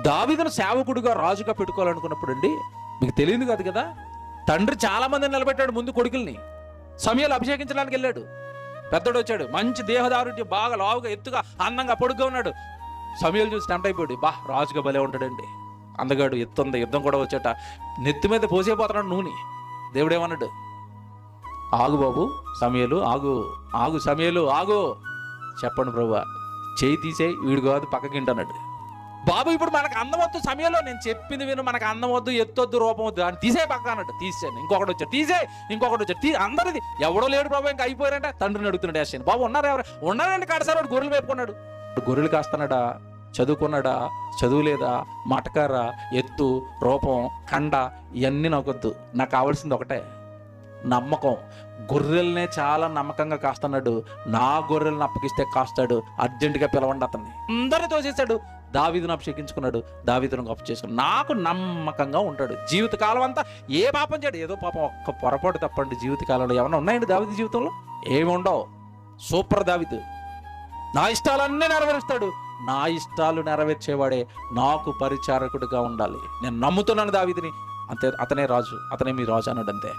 దావీదును సేవకుడిగా రాజుగా పెట్టుకోవాలనుకున్నప్పుడు అండి, మీకు తెలియదు కాదు కదా, తండ్రి చాలా మందిని నిలబెట్టాడు ముందు కొడుకుల్ని. సమూయేలు అభిషేకించడానికి వెళ్ళాడు, పెద్దోడు వచ్చాడు, మంచి దేహదారుఢ్యం, బాగా లావుగా ఎత్తుగా అందంగా పొడుగ్గా ఉన్నాడు. సమూయేలు చూసి టెంప్ట్ అయిపోయాడు, బా రాజుగా భలే ఉంటాడండి, అందగాడు, ఎత్తుంది, యుద్ధం కూడా వచ్చాట, నెత్తి మీద పోసేపోతున్నాడు నూనె. దేవుడేమన్నాడు, ఆగు బాబు సమూయేలు, ఆగు ఆగు సమూయేలు ఆగు, చెప్పండి ప్రభువా, చేయి తీసేయి, వీడు కాదు పక్కకింటి అన్నాడు. బాబు ఇప్పుడు మనకు అందం వద్దు సమయంలో, నేను చెప్పింది విను, మనకు అందం వద్దు, ఎత్తొద్దు, రూపం వద్దు అని తీసే పక్క అన్నట్టు. తీసాను, ఇంకొకటి వచ్చాడు, తీసే, ఇంకొకటి వచ్చాడు, అందరిది ఎవడో లేడు ప్రభు, ఇంకా అయిపోయారంట. తండ్రిని అడుగుతున్నాడు యాషని, బాబు ఉన్నారా ఎవరు? ఉన్నారండి కాడసారి. వాడు గొర్రెలు వేపుకున్నాడు. గొర్రెలు కాస్తున్నాడా, చదువుకున్నాడా, చదువు లేదా, మటకారా, ఎత్తు, రూపం, కండ, ఇవన్నీ నాకొద్దు. నాకు కావాల్సింది ఒకటే, నమ్మకం. గొర్రెల్నే చాలా నమ్మకంగా కాస్తున్నాడు, నా గొర్రెలను అప్పగిస్తే కాస్తాడు, అర్జెంటుగా పిలవండి అతన్ని. అందరినీ తోసేశాడు, దావీదును అభిషేకించుకున్నాడు, దావీదును గొప్ప చేసుకున్నాడు. నాకు నమ్మకంగా ఉంటాడు జీవితకాలం అంతా. ఏ పాపం చేయడు, ఏదో పాపం ఒక్క పొరపాటు తప్పండి జీవితకాలంలో ఏమన్నా ఉన్నాయండి దావీదు జీవితంలో? ఏమి ఉండవు. సూపర్ దావీదు. నా ఇష్టాలన్నీ నెరవేరుస్తాడు, నా ఇష్టాలు నెరవేర్చేవాడే నాకు పరిచారకుడిగా ఉండాలి. నేను నమ్ముతున్నాను దావీదుని, అంతే. అతనే రాజు, అతనే మీ రాజు అన్నాడు, అంతే.